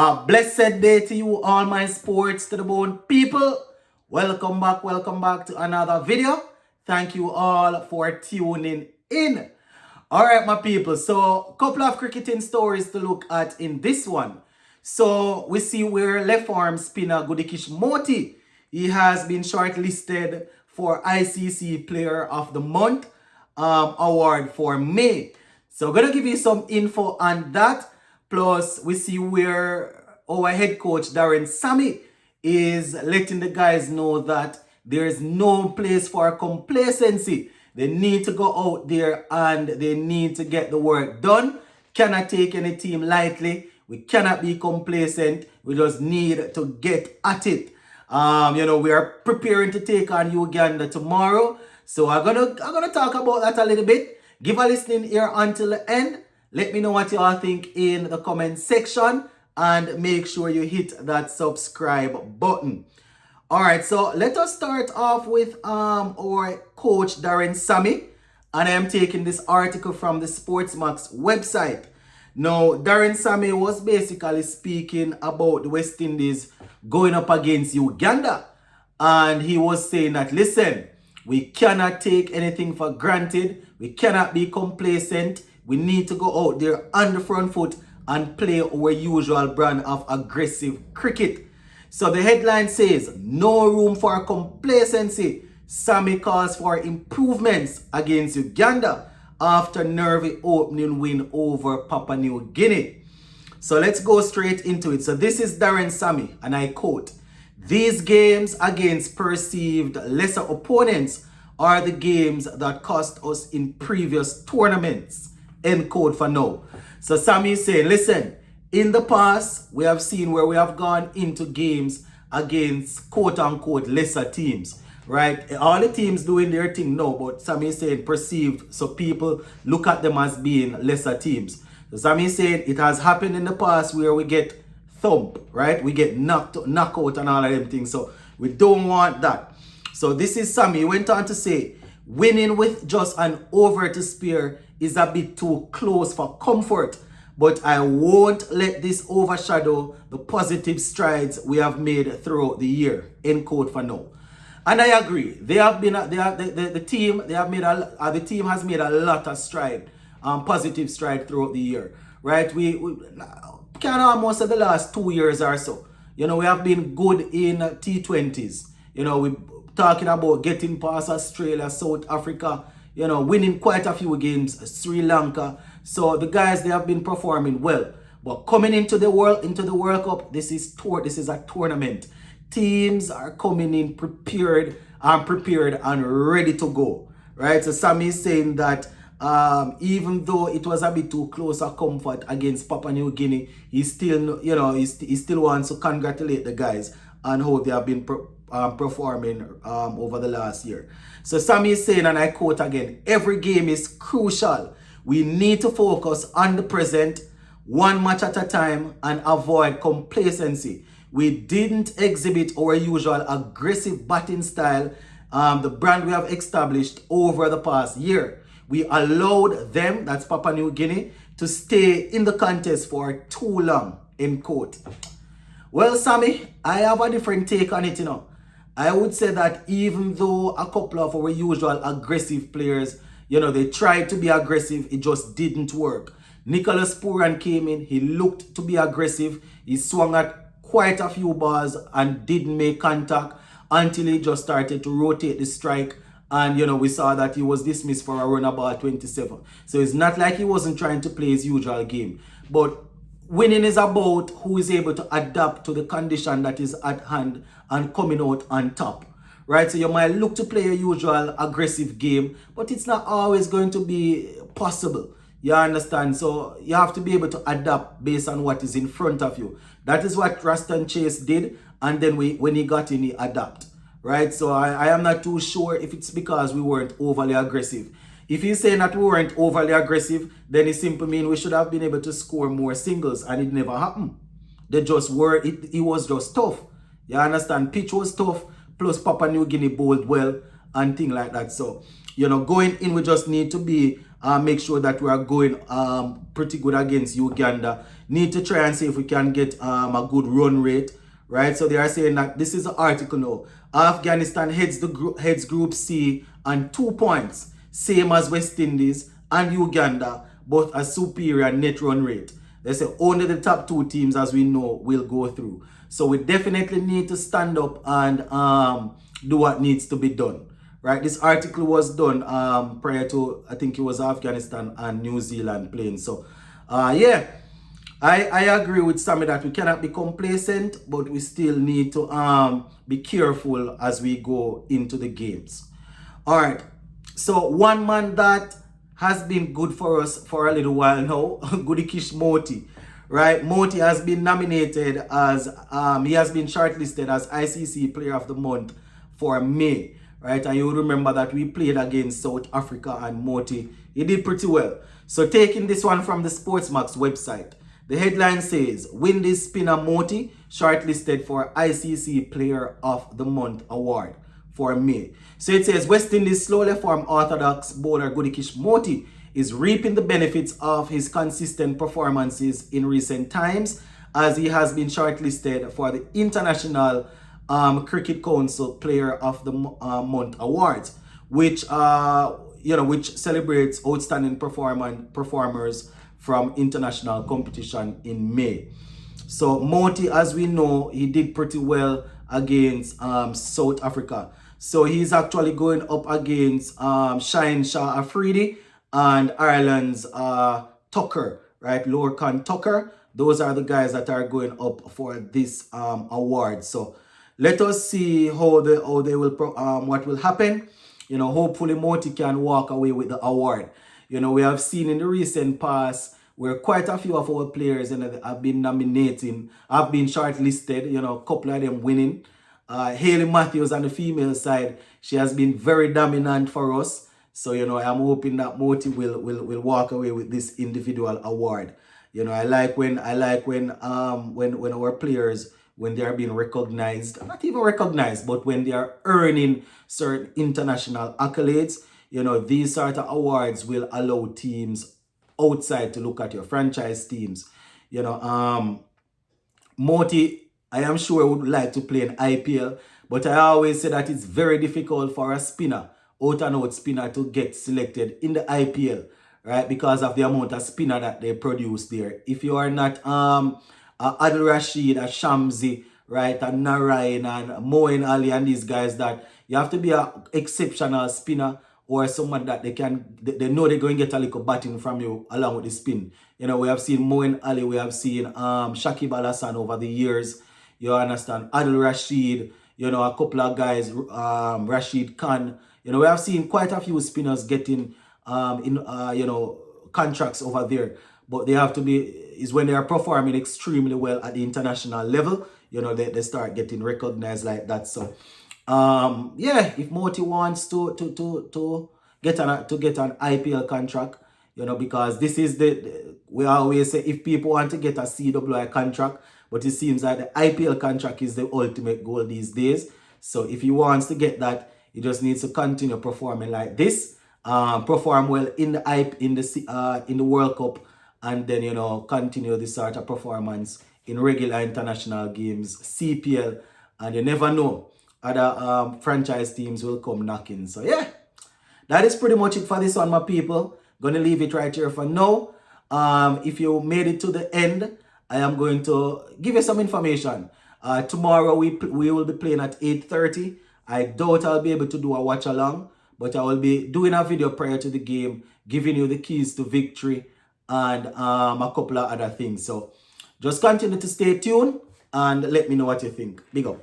A blessed day to you, all my sports to the bone people. Welcome back to another video. Thank you all for tuning in. All right, my people. So, a couple of cricketing stories to look at in this one. So, we see where left arm spinner Goodikish Motie, he has been shortlisted for ICC Player of the Month award for May. So, I'm gonna give you some info on that. Plus, we see where our head coach, Sammy, is letting the guys know that there is no place for complacency. They need to go out there and they need to get the work done. Cannot take any team lightly. We cannot be complacent. We just need to get at it. We are preparing to take on Uganda tomorrow. So I'm gonna talk about that a little bit. Give a listening ear until the end. Let me know what you all think in the comment section and make sure you hit that subscribe button. All right, so let us start off with our coach Sammy, and I am taking this article from the Sportsmax website. Now, Sammy was basically speaking about the West Indies going up against Uganda, and he was saying that, listen, we cannot take anything for granted. We cannot be complacent. We need to go out there on the front foot and play our usual brand of aggressive cricket. So the headline says, no room for complacency. Sammy calls for improvements against Uganda after nervy opening win over Papua New Guinea. So let's go straight into it. So this is Sammy, and I quote, "These games against perceived lesser opponents are the games that cost us in previous tournaments." End quote for now. So Sammy is saying, listen, in the past, we have seen where we have gone into games against quote-unquote lesser teams, right? All the teams doing their thing now, but Sammy is saying perceived, so people look at them as being lesser teams. So Sammy is saying it has happened in the past where we get thumped, right? We get knocked out and all of them things. So we don't want that. So this is Sammy. He went on to say, winning with just an over to spare is a bit too close for comfort, but I won't let this overshadow the positive strides we have made throughout the year. End quote for now. And I agree. The team has made a lot of positive stride throughout the year, right? We can almost say the last 2 years or so. We have been good in T20s. We talking about getting past Australia, South Africa, winning quite a few games, Sri Lanka. So the guys, they have been performing well. But coming into the World Cup, this is a tournament. Teams are coming in prepared and ready to go. Right? So Sammy is saying that even though it was a bit too close a comfort against Papua New Guinea, he still wants to congratulate the guys on how they have been performing over the last year. So Sammy is saying, and I quote again, every game is crucial. We need to focus on the present, one match at a time, and avoid complacency. We didn't exhibit our usual aggressive batting style, the brand we have established over the past year. We allowed them, that's Papua New Guinea, to stay in the contest for too long, end quote. Well, Sammy, I have a different take on it, I would say that even though a couple of our usual aggressive players, they tried to be aggressive, it just didn't work. Nicholas Pooran came in, he looked to be aggressive, he swung at quite a few balls and didn't make contact until he just started to rotate the strike. And, we saw that he was dismissed for a run about 27. So it's not like he wasn't trying to play his usual game. But winning is about who is able to adapt to the condition that is at hand and coming out on top, right? So you might look to play a usual aggressive game, but it's not always going to be possible. You understand? So you have to be able to adapt based on what is in front of you. That is what Raston Chase did, and then when he got in, he adapt, right? So I am not too sure if it's because we weren't overly aggressive. If he's saying that we weren't overly aggressive, then it simply means we should have been able to score more singles, and it never happened. They just were, it was just tough. You understand? Pitch was tough, plus Papua New Guinea bowled well, and things like that. So, going in, we just need to be make sure that we are going pretty good against Uganda. Need to try and see if we can get a good run rate, right? So they are saying that this is the article now. Afghanistan heads Group C on 2 points, same as West Indies and Uganda, both a superior net run rate. They say only the top 2 teams, as we know, will go through. So we definitely need to stand up and do what needs to be done. Right, this article was done prior to, I think it was Afghanistan and New Zealand playing. So, yeah, I agree with Sammy that we cannot be complacent, but we still need to be careful as we go into the games. All right, so one man that has been good for us for a little while now, Goodikish Motie. Right, Motie has been nominated as, he has been shortlisted as ICC Player of the Month for May. Right, and you remember that we played against South Africa and Motie, he did pretty well. So taking this one from the Sportsmax website, the headline says, Windy spinner Motie shortlisted for ICC Player of the Month award for May. So it says, West Indies slowly formed orthodox bowler Goodikish Motie is reaping the benefits of his consistent performances in recent times, as he has been shortlisted for the International Cricket Council Player of the Month Awards, which which celebrates outstanding performers from international competition in May. So Motie, as we know, he did pretty well against South Africa. So he's actually going up against Shine Shah Afridi and Ireland's Tucker, right? Lorcan Tucker. Those are the guys that are going up for this award. So let us see how they will what will happen. Hopefully Motie can walk away with the award. We have seen in the recent past where quite a few of our players have been have been shortlisted. A couple of them winning. Hayley Matthews on the female side, she has been very dominant for us. So I'm hoping that Motie will walk away with this individual award. I like when our players, when they are being recognized, not even recognized, but when they are earning certain international accolades, these sort of awards will allow teams outside to look at your franchise teams. Motie, I am sure, would like to play in IPL, but I always say that it's very difficult for a spinner, out and out spinner, to get selected in the IPL, right? Because of the amount of spinner that they produce there. If you are not Adil Rashid, a Shamsi, right, and Narayan and Moeen Ali and these guys, that you have to be an exceptional spinner or someone that they know they're going to get a little batting from you along with the spin. We have seen Moeen Ali, we have seen Shakib Al Hassan over the years. You understand? Adil Rashid, a couple of guys, Rashid Khan. We have seen quite a few spinners getting contracts over there. But they have to be, is when they are performing extremely well at the international level, they start getting recognized like that. So, yeah, if Motie wants to get an IPL contract, because this is we always say if people want to get a CWI contract, but it seems like the IPL contract is the ultimate goal these days. So if he wants to get that, he just needs to continue performing like this, perform well in the World Cup, and then continue this sort of performance in regular international games, CPL, and you never know, other franchise teams will come knocking. So yeah, that is pretty much it for this one, my people. Gonna leave it right here for now. If you made it to the end, I am going to give you some information. Tomorrow we will be playing at 8:30. I doubt I'll be able to do a watch along, but I will be doing a video prior to the game, giving you the keys to victory and a couple of other things. So just continue to stay tuned and let me know what you think. Big up.